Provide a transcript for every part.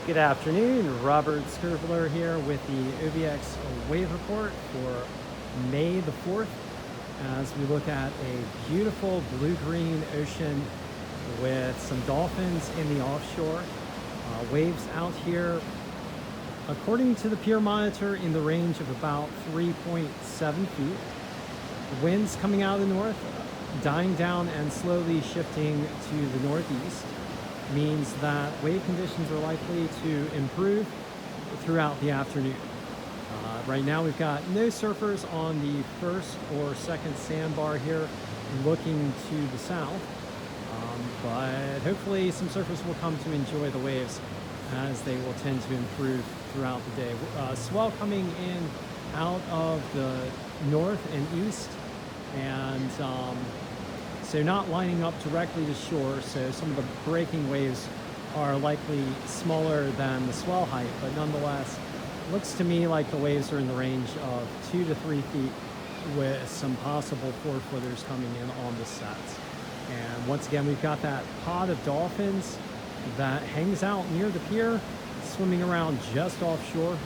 Good afternoon, Robert Scribbler here with the OBX wave report for May the 4th as we look at a beautiful blue-green ocean with some dolphins in the offshore. Waves out here, according to the pier monitor, in the range of about 3.7 feet. Winds coming out of the north, dying down and slowly shifting to the northeast. Means that wave conditions are likely to improve throughout the afternoon. Right now we've got no surfers on the first or second sandbar here looking to the south, but hopefully some surfers will come to enjoy the waves as they will tend to improve throughout the day. Swell coming in out of the north and east, and so not lining up directly to shore, so some of the breaking waves are likely smaller than the swell height, but nonetheless, looks to me like the waves are in the range of 2 to 3 feet with some possible 4-footers coming in on the sets. And once again, we've got that pod of dolphins that hangs out near the pier, swimming around just offshore.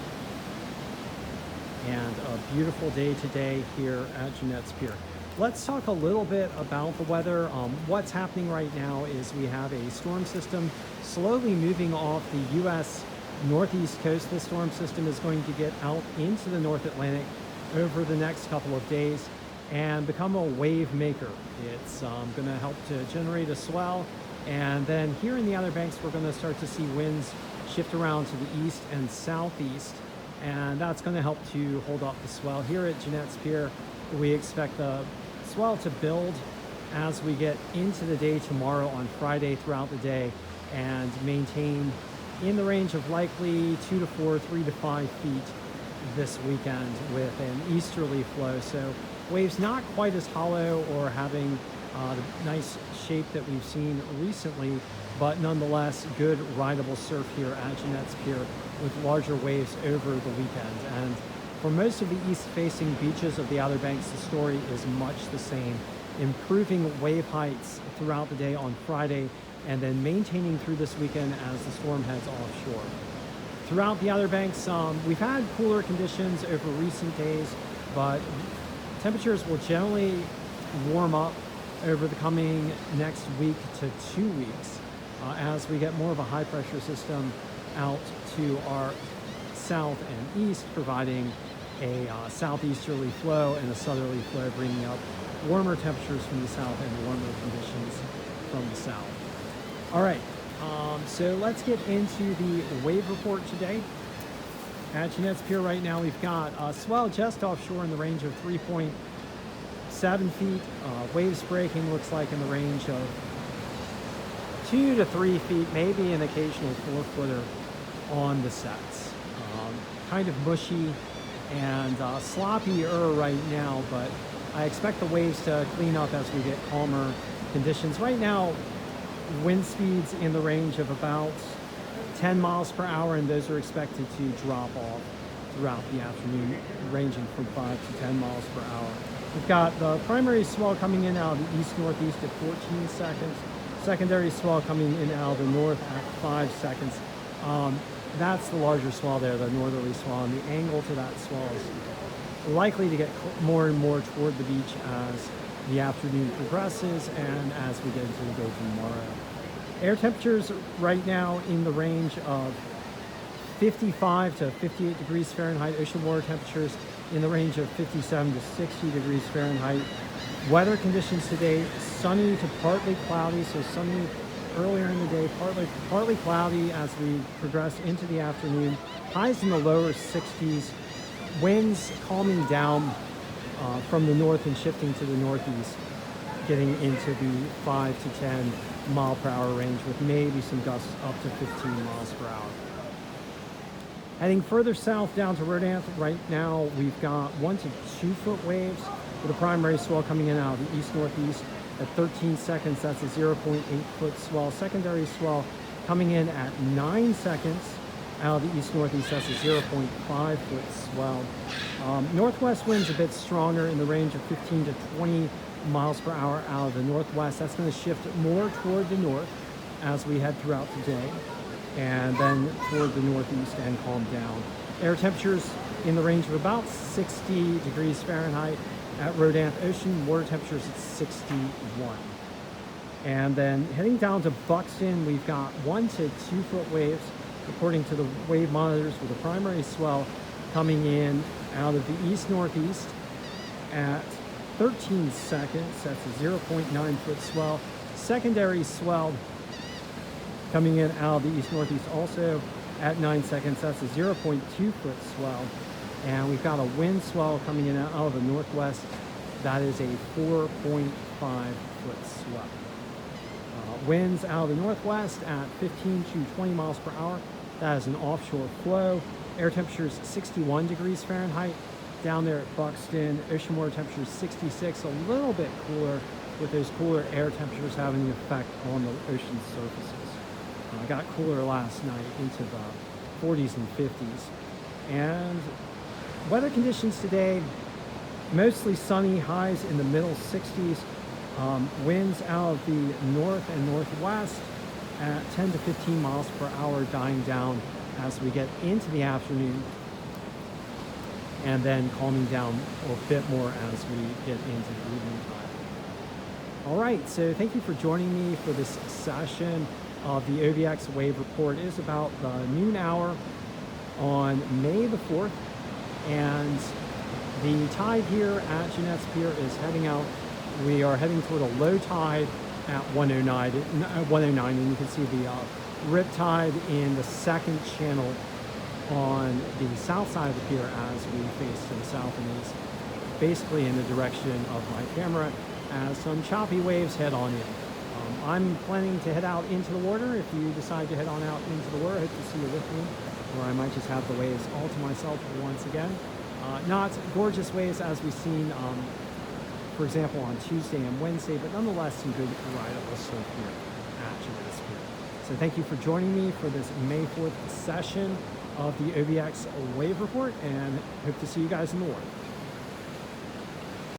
And a beautiful day today here at Jeanette's Pier. Let's talk a little bit about the weather. What's happening right now is we have a storm system slowly moving off the U.S. northeast coast. This storm system is going to get out into the North Atlantic over the next couple of days and become a wave maker. It's going to help to generate a swell, and then here in the Outer Banks we're going to start to see winds shift around to the east and southeast, and that's going to help to hold up the swell. Here at Jeanette's Pier, we expect the swell to build as we get into the day tomorrow on Friday throughout the day and maintain in the range of likely 2 to 4, 3 to 5 feet this weekend with an easterly flow. So waves not quite as hollow or having the nice shape that we've seen recently, but nonetheless good rideable surf here at Jeanette's Pier with larger waves over the weekend. And for most of the east-facing beaches of the Outer Banks, the story is much the same. Improving wave heights throughout the day on Friday, and then maintaining through this weekend as the storm heads offshore. Throughout the Outer Banks, we've had cooler conditions over recent days, but temperatures will generally warm up over the coming next week to 2 weeks as we get more of a high-pressure system out to our south and east, providing a southeasterly flow and a southerly flow, bringing up warmer temperatures from the south and warmer conditions from the south. All right, so let's get into the wave report today. At Jeanette's Pier right now, we've got a swell just offshore in the range of 3.7 feet. Waves breaking looks like in the range of 2 to 3 feet, maybe an occasional 4-footer on the sets. Kind of mushy and sloppier right now, but I expect the waves to clean up as we get calmer conditions. Right now, wind speeds in the range of about 10 miles per hour, and those are expected to drop off throughout the afternoon, ranging from 5 to 10 miles per hour. We've got the primary swell coming in out of the east-northeast at 14 seconds, secondary swell coming in out of the north at 5 seconds. That's the larger swell there, the northerly swell, and the angle to that swell is likely to get more and more toward the beach as the afternoon progresses and as we get into the day tomorrow. Air temperatures right now in the range of 55 to 58 degrees Fahrenheit. Ocean water temperatures in the range of 57 to 60 degrees Fahrenheit. Weather conditions today, sunny to partly cloudy, so sunny earlier in the day, partly cloudy as we progress into the afternoon. Highs in the lower 60s. Winds calming down from the north and shifting to the northeast, getting into the 5 to 10 mile per hour range with maybe some gusts up to 15 miles per hour. Heading further south down to Rodanthe, right now we've got 1 to 2 foot waves with a primary swell coming in out of the east-northeast at 13 seconds. That's a 0.8 foot swell. Secondary swell coming in at 9 seconds out of the east-northeast. That's a 0.5 foot swell. Northwest winds a bit stronger in the range of 15 to 20 miles per hour out of the northwest. That's going to shift more toward the north as we head throughout the day. and then toward the northeast and calm down. Air temperatures in the range of about 60 degrees Fahrenheit at Rodanthe Ocean. Water temperatures at 61. And then heading down to Buxton, we've got 1 to 2 foot waves, according to the wave monitors, with a primary swell coming in out of the east-northeast at 13 seconds. That's a 0.9 foot swell. Secondary swell coming in out of the east-northeast also at 9 seconds. That's a 0.2 foot swell. And we've got a wind swell coming in out of the northwest. That is a 4.5 foot swell. Winds out of the northwest at 15 to 20 miles per hour. That is an offshore flow. Air temperatures 61 degrees Fahrenheit. Down there at Buxton, ocean water temperatures 66, a little bit cooler, with those cooler air temperatures having an effect on the ocean surfaces. Got cooler last night into the 40s and 50s. And weather conditions today, mostly sunny, highs in the middle 60s. Winds out of the north and northwest at 10 to 15 miles per hour, dying down as we get into the afternoon, and then calming down a bit more as we get into the evening time. All right, so thank you for joining me for this session of the OBX Wave Report. It is about the noon hour on May the 4th, and the tide here at Jeanette's Pier is heading out. We are heading toward a low tide at 109, and you can see the rip tide in the second channel on the south side of the pier as we face to the south and east, basically in the direction of my camera as some choppy waves head on in. I'm planning to head out into the water. If you decide to head on out into the water, I hope to see you with me, or I might just have the waves all to myself once again. Not gorgeous waves as we've seen, for example, on Tuesday and Wednesday, but nonetheless some good rideable surf here at Jeanette's Pier. So thank you for joining me for this May 4th session of the OBX Wave Report, and hope to see you guys in the water.